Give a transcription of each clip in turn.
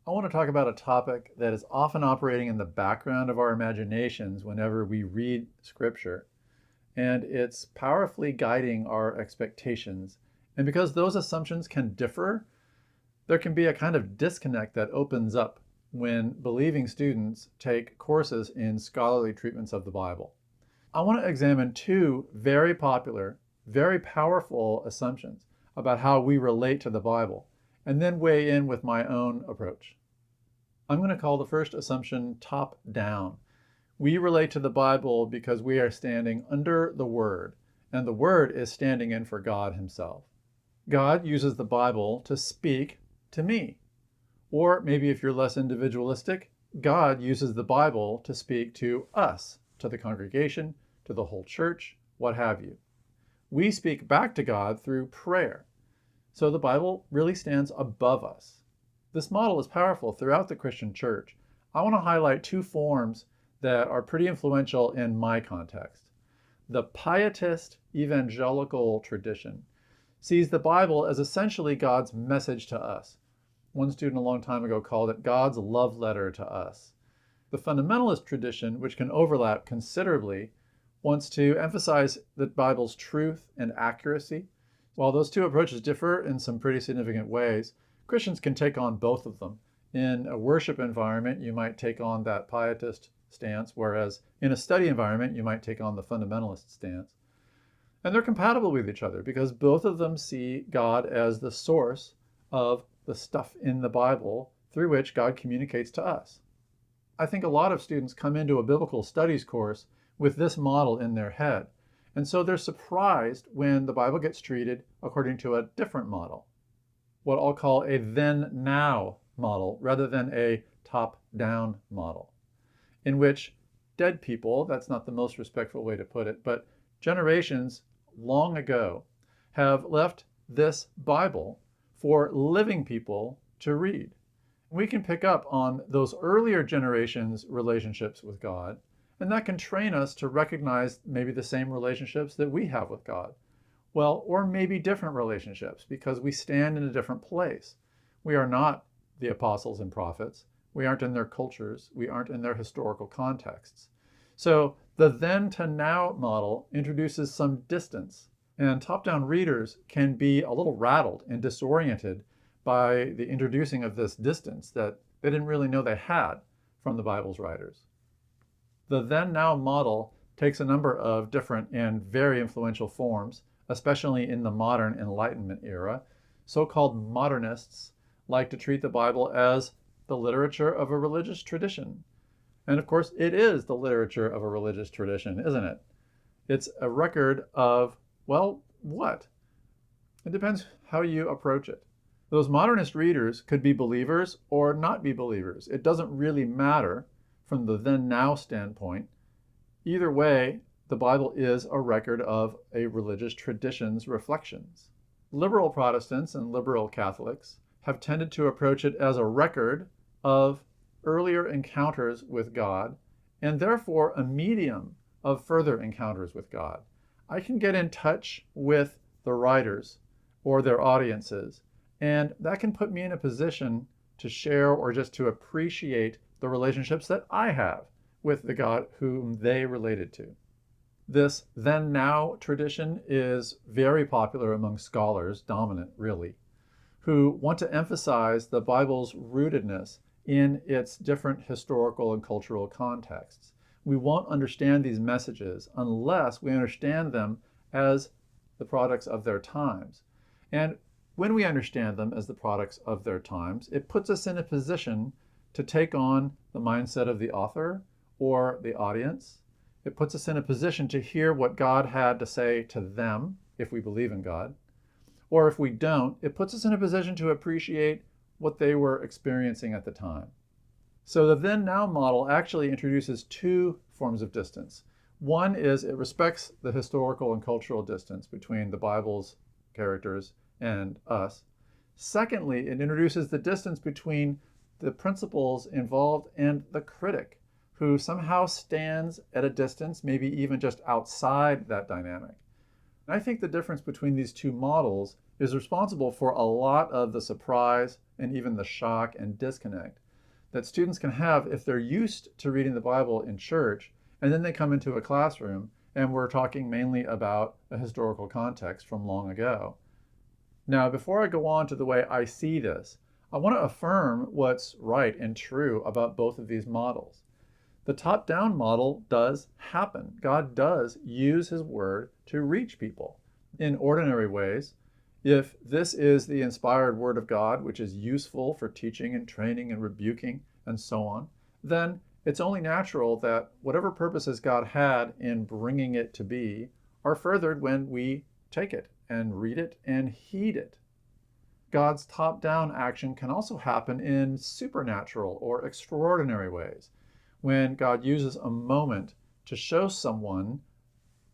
I want to talk about a topic that is often operating in the background of our imaginations whenever we read Scripture, and it's powerfully guiding our expectations. And because those assumptions can differ, there can be a kind of disconnect that opens up when believing students take courses in scholarly treatments of the Bible. I want to examine two very popular, very powerful assumptions about how we relate to the Bible, and then weigh in with my own approach. I'm going to call the first assumption top down. We relate to the Bible because we are standing under the Word, and the Word is standing in for God Himself. God uses the Bible to speak to me. Or maybe if you're less individualistic, God uses the Bible to speak to us, to the congregation, to the whole church, what have you. We speak back to God through prayer. So the Bible really stands above us. This model is powerful throughout the Christian church. I want to highlight two forms that are pretty influential in my context. The pietist evangelical tradition sees the Bible as essentially God's message to us. One student a long time ago called it God's love letter to us. The fundamentalist tradition, which can overlap considerably, wants to emphasize the Bible's truth and accuracy. While those two approaches differ in some pretty significant ways, Christians can take on both of them. In a worship environment, you might take on that pietist stance, whereas in a study environment, you might take on the fundamentalist stance. And they're compatible with each other because both of them see God as the source of the stuff in the Bible through which God communicates to us. I think a lot of students come into a biblical studies course with this model in their head, and so they're surprised when the Bible gets treated according to a different model, what I'll call a then-now model rather than a top-down model, in which dead people, that's not the most respectful way to put it, but generations long ago have left this Bible for living people to read. We can pick up on those earlier generations' relationships with God, and that can train us to recognize maybe the same relationships that we have with God. Well, or maybe different relationships because we stand in a different place. We are not the apostles and prophets. We aren't in their cultures. We aren't in their historical contexts. So the then to now model introduces some distance, and top-down readers can be a little rattled and disoriented by the introducing of this distance that they didn't really know they had from the Bible's writers. The then-now model takes a number of different and very influential forms, especially in the modern Enlightenment era. So-called modernists like to treat the Bible as the literature of a religious tradition. And of course, it is the literature of a religious tradition, isn't it? It's a record of, well, what? It depends how you approach it. Those modernist readers could be believers or not be believers. It doesn't really matter from the then-now standpoint. Either way, the Bible is a record of a religious tradition's reflections. Liberal Protestants and liberal Catholics have tended to approach it as a record of earlier encounters with God, and therefore a medium of further encounters with God. I can get in touch with the writers or their audiences, and that can put me in a position to share or just to appreciate the relationships that I have with the God whom they related to. This then-now tradition is very popular among scholars, dominant really, who want to emphasize the Bible's rootedness in its different historical and cultural contexts. We won't understand these messages unless we understand them as the products of their times. And when we understand them as the products of their times, it puts us in a position to take on the mindset of the author or the audience. It puts us in a position to hear what God had to say to them, if we believe in God. Or if we don't, it puts us in a position to appreciate what they were experiencing at the time. So the then-now model actually introduces two forms of distance. One is it respects the historical and cultural distance between the Bible's characters and us. Secondly, it introduces the distance between the principles involved and the critic, who somehow stands at a distance, maybe even just outside that dynamic. And I think the difference between these two models is responsible for a lot of the surprise and even the shock and disconnect that students can have if they're used to reading the Bible in church, and then they come into a classroom and we're talking mainly about a historical context from long ago. Now, before I go on to the way I see this, I want to affirm what's right and true about both of these models. The top-down model does happen. God does use his word to reach people in ordinary ways. If this is the inspired word of God, which is useful for teaching and training and rebuking and so on, then it's only natural that whatever purposes God had in bringing it to be are furthered when we take it and read it and heed it. God's top-down action can also happen in supernatural or extraordinary ways, when God uses a moment to show someone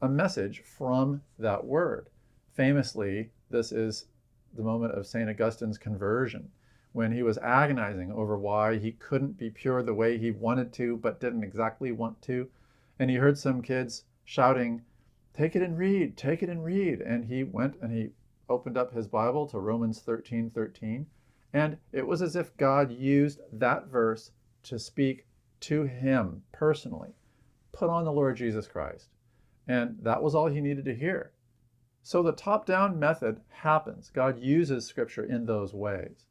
a message from that word. Famously, this is the moment of St. Augustine's conversion, when he was agonizing over why he couldn't be pure the way he wanted to, but didn't exactly want to. And he heard some kids shouting, "Take it and read, take it and read." And he went and he opened up his Bible to Romans 13:13. And it was as if God used that verse to speak to him personally. Put on the Lord Jesus Christ. And that was all he needed to hear. So the top-down method happens. God uses Scripture in those ways.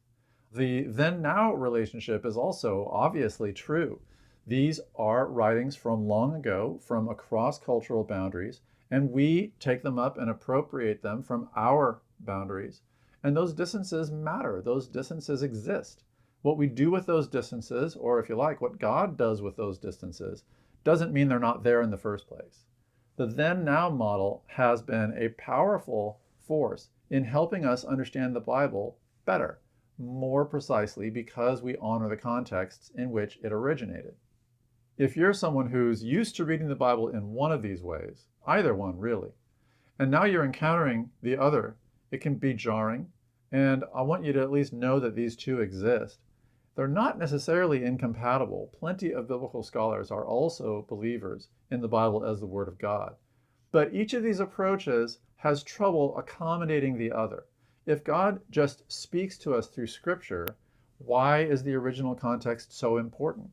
The then-now relationship is also obviously true. These are writings from long ago, from across cultural boundaries, and we take them up and appropriate them from our boundaries. And those distances matter. Those distances exist. What we do with those distances, or if you like, what God does with those distances, doesn't mean they're not there in the first place. The then-now model has been a powerful force in helping us understand the Bible better, more precisely, because we honor the contexts in which it originated. If you're someone who's used to reading the Bible in one of these ways, either one really, and now you're encountering the other, it can be jarring, and I want you to at least know that these two exist. They're not necessarily incompatible. Plenty of biblical scholars are also believers in the Bible as the Word of God. But each of these approaches has trouble accommodating the other. If God just speaks to us through Scripture, why is the original context so important?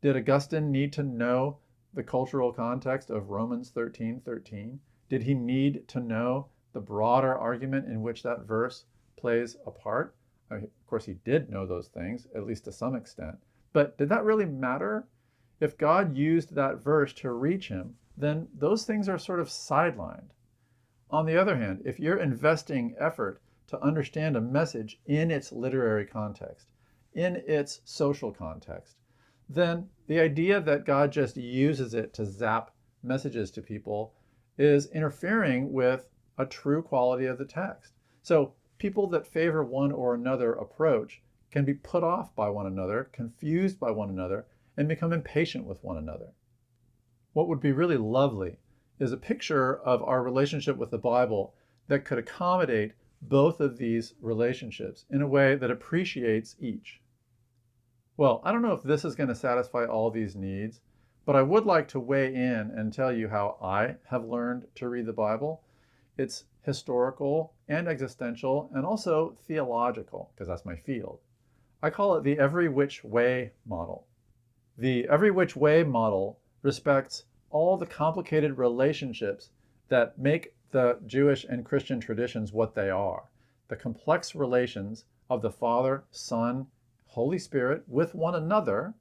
Did Augustine need to know the cultural context of Romans 13:13? Did he need to know the broader argument in which that verse plays a part? Of course, he did know those things, at least to some extent. But did that really matter? If God used that verse to reach him, then those things are sort of sidelined. On the other hand, if you're investing effort to understand a message in its literary context, in its social context, then the idea that God just uses it to zap messages to people is interfering with a true quality of the text. So people that favor one or another approach can be put off by one another, confused by one another, and become impatient with one another. What would be really lovely is a picture of our relationship with the Bible that could accommodate both of these relationships in a way that appreciates each. Well, I don't know if this is going to satisfy all these needs, but I would like to weigh in and tell you how I have learned to read the Bible. It's historical and existential and also theological, because that's my field. I call it the every which way model. The every which way model respects all the complicated relationships that make the Jewish and Christian traditions what they are. The complex relations of the Father, Son, Holy Spirit with one another,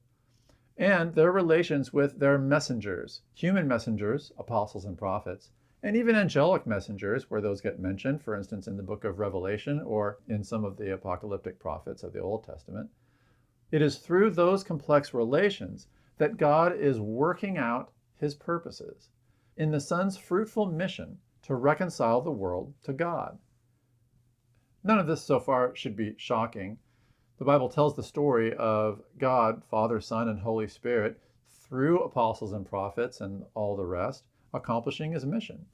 and their relations with their messengers, human messengers, apostles and prophets, and even angelic messengers, where those get mentioned, for instance, in the book of Revelation or in some of the apocalyptic prophets of the Old Testament. It is through those complex relations that God is working out his purposes in the Son's fruitful mission to reconcile the world to God. None of this so far should be shocking. The Bible tells the story of God, Father, Son, and Holy Spirit through apostles and prophets and all the rest, accomplishing his mission.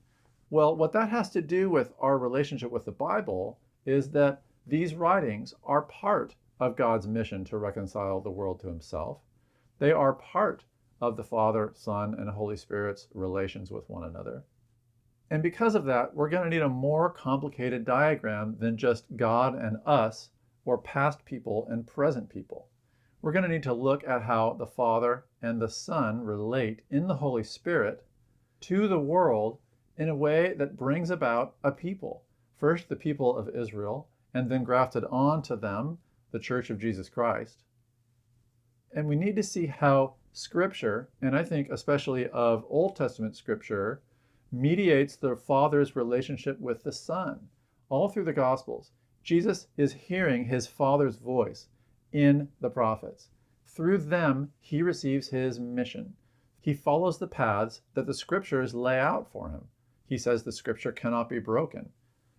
Well, what that has to do with our relationship with the Bible is that these writings are part of God's mission to reconcile the world to himself. They are part of the Father, Son, and Holy Spirit's relations with one another. And because of that, we're going to need a more complicated diagram than just God and us or past people and present people. We're going to need to look at how the Father and the Son relate in the Holy Spirit to the world in a way that brings about a people. First, the people of Israel, and then grafted onto them, the Church of Jesus Christ. And we need to see how Scripture, and I think especially of Old Testament Scripture, mediates the Father's relationship with the Son. All through the Gospels, Jesus is hearing his Father's voice in the prophets. Through them, he receives his mission. He follows the paths that the Scriptures lay out for him. He says the Scripture cannot be broken,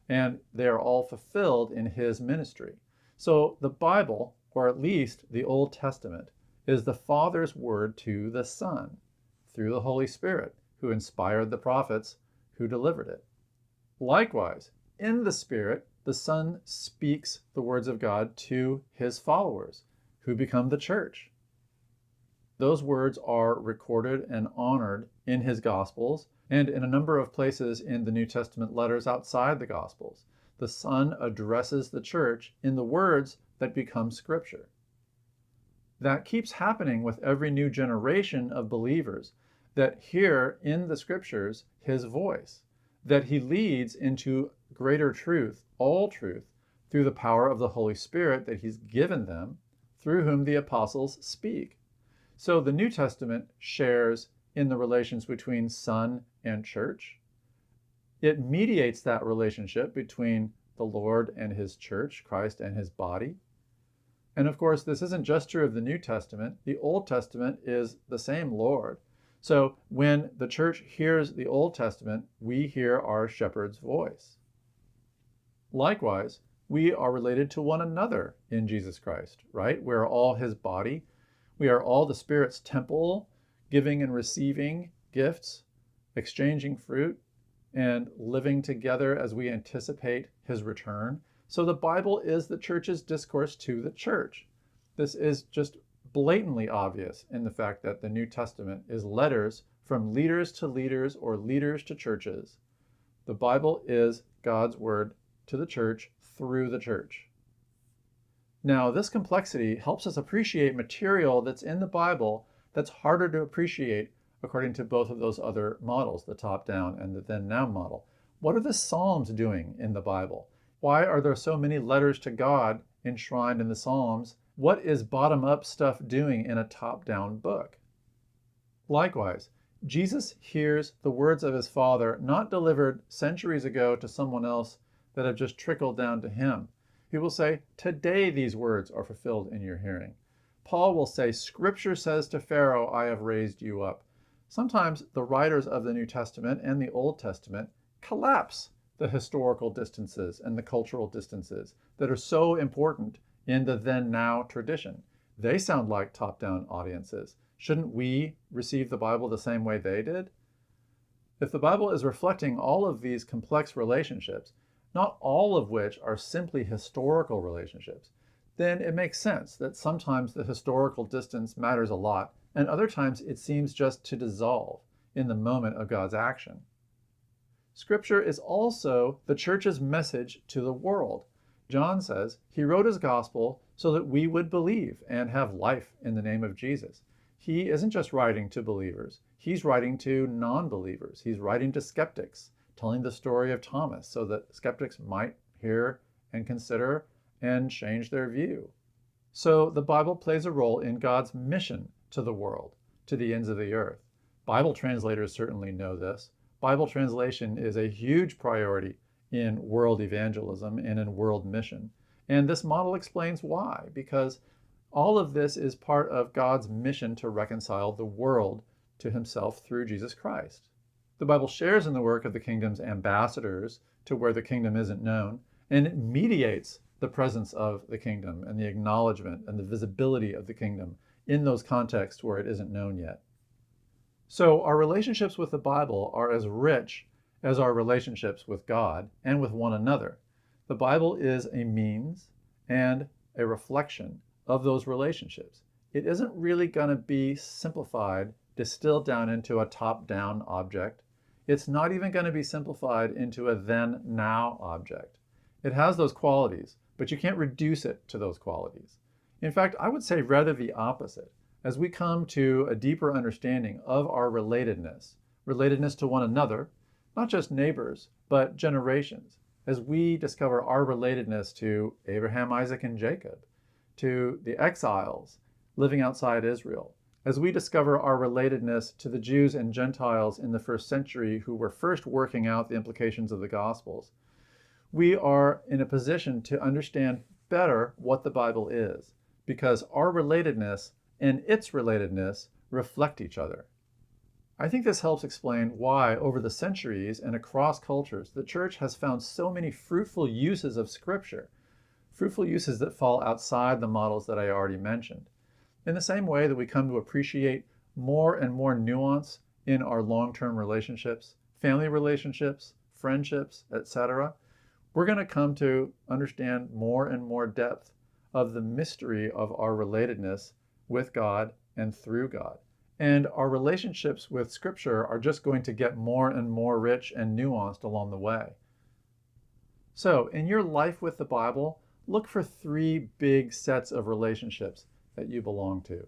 and they are all fulfilled in his ministry. So the Bible, or at least the Old Testament, is the Father's word to the Son through the Holy Spirit, who inspired the prophets who delivered it. Likewise, in the Spirit, the Son speaks the words of God to his followers, who become the church. Those words are recorded and honored in his Gospels and in a number of places in the New Testament letters outside the Gospels. The Son addresses the church in the words that become Scripture. That keeps happening with every new generation of believers that hear in the Scriptures his voice, that he leads into greater truth, all truth, through the power of the Holy Spirit that he's given them, through whom the apostles speak. So the New Testament shares in the relations between Son and church. It mediates that relationship between the Lord and his church, Christ and his body. And of course, this isn't just true of the New Testament. The Old Testament is the same Lord. So when the church hears the Old Testament, we hear our shepherd's voice. Likewise, we are related to one another in Jesus Christ, right? We are all his body. We are all the Spirit's temple, giving and receiving gifts, exchanging fruit, and living together as we anticipate his return. So the Bible is the church's discourse to the church. This is just blatantly obvious in the fact that the New Testament is letters from leaders to leaders or leaders to churches. The Bible is God's word to the church through the church. Now, this complexity helps us appreciate material that's in the Bible that's harder to appreciate according to both of those other models, the top-down and the then-now model. What are the Psalms doing in the Bible? Why are there so many letters to God enshrined in the Psalms? What is bottom-up stuff doing in a top-down book? Likewise, Jesus hears the words of his Father not delivered centuries ago to someone else that have just trickled down to him. He will say, today these words are fulfilled in your hearing. Paul will say, Scripture says to Pharaoh, I have raised you up. Sometimes the writers of the New Testament and the Old Testament collapse the historical distances and the cultural distances that are so important in the then-now tradition. They sound like top-down audiences. Shouldn't we receive the Bible the same way they did? If the Bible is reflecting all of these complex relationships, not all of which are simply historical relationships, then it makes sense that sometimes the historical distance matters a lot, and other times it seems just to dissolve in the moment of God's action. Scripture is also the church's message to the world. John says he wrote his gospel so that we would believe and have life in the name of Jesus. He isn't just writing to believers. He's writing to non-believers. He's writing to skeptics, telling the story of Thomas so that skeptics might hear and consider and change their view. So the Bible plays a role in God's mission to the world, to the ends of the earth. Bible translators certainly know this. Bible translation is a huge priority in world evangelism and in world mission. And this model explains why, because all of this is part of God's mission to reconcile the world to himself through Jesus Christ. The Bible shares in the work of the kingdom's ambassadors to where the kingdom isn't known, and it mediates the presence of the kingdom and the acknowledgement and the visibility of the kingdom in those contexts where it isn't known yet. So our relationships with the Bible are as rich as our relationships with God and with one another. The Bible is a means and a reflection of those relationships. It isn't really going to be simplified, distilled down into a top-down object. It's not even going to be simplified into a then-now object. It has those qualities, but you can't reduce it to those qualities. In fact, I would say rather the opposite. As we come to a deeper understanding of our relatedness to one another, not just neighbors, but generations, as we discover our relatedness to Abraham, Isaac, and Jacob, to the exiles living outside Israel, as we discover our relatedness to the Jews and Gentiles in the first century who were first working out the implications of the Gospels, we are in a position to understand better what the Bible is, because our relatedness and its relatedness reflect each other. I think this helps explain why, over the centuries and across cultures, the church has found so many fruitful uses of Scripture, fruitful uses that fall outside the models that I already mentioned. In the same way that we come to appreciate more and more nuance in our long-term relationships, family relationships, friendships, etc., we're going to come to understand more and more depth of the mystery of our relatedness with God and through God. And our relationships with Scripture are just going to get more and more rich and nuanced along the way. So, in your life with the Bible, look for 3 big sets of relationships that you belong to.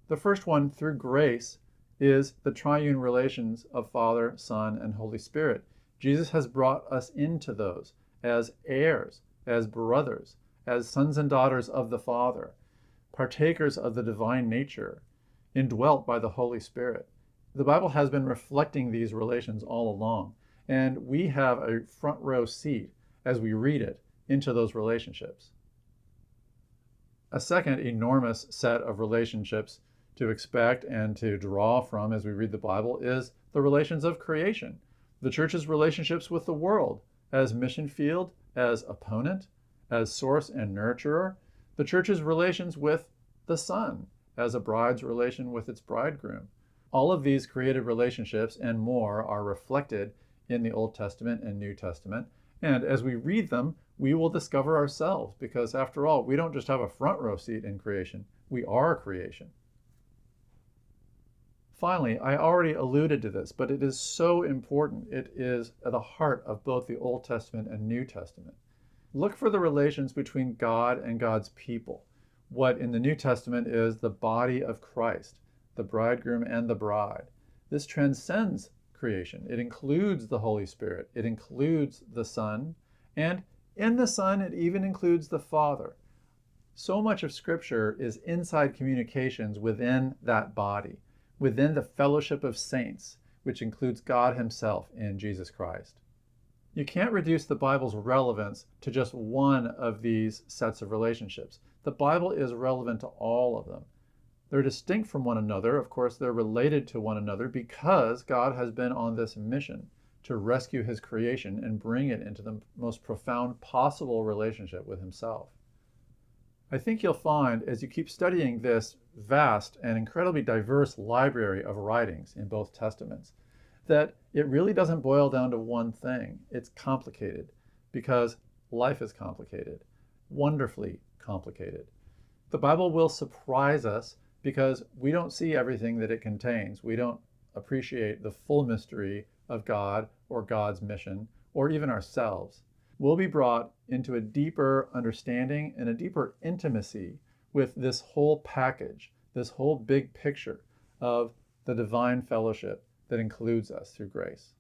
The first one, through grace, is the triune relations of Father, Son, and Holy Spirit. Jesus has brought us into those as heirs, as brothers, as sons and daughters of the Father, partakers of the divine nature, indwelt by the Holy Spirit. The Bible has been reflecting these relations all along, and we have a front row seat as we read it into those relationships. A second enormous set of relationships to expect and to draw from as we read the Bible is the relations of creation. The church's relationships with the world as mission field, as opponent, as source and nurturer. The church's relations with the Son as a bride's relation with its bridegroom. All of these created relationships and more are reflected in the Old Testament and New Testament. And as we read them, we will discover ourselves, because after all, we don't just have a front row seat in creation, we are creation. Finally, I already alluded to this, but it is so important. It is at the heart of both the Old Testament and New Testament. Look for the relations between God and God's people. What in the New Testament is the body of Christ, the bridegroom and the bride. This transcends creation. It includes the Holy Spirit. It includes the Son. And in the Son, it even includes the Father. So much of Scripture is inside communications within that body, within the fellowship of saints, which includes God Himself in Jesus Christ. You can't reduce the Bible's relevance to just one of these sets of relationships. The Bible is relevant to all of them. They're distinct from one another. Of course, they're related to one another because God has been on this mission to rescue His creation and bring it into the most profound possible relationship with Himself. I think you'll find, as you keep studying this vast and incredibly diverse library of writings in both Testaments, that it really doesn't boil down to one thing. It's complicated because life is complicated, wonderfully complicated. The Bible will surprise us because we don't see everything that it contains. We don't appreciate the full mystery of God or God's mission or even ourselves. We'll be brought into a deeper understanding and a deeper intimacy with this whole package, this whole big picture of the divine fellowship that includes us through grace.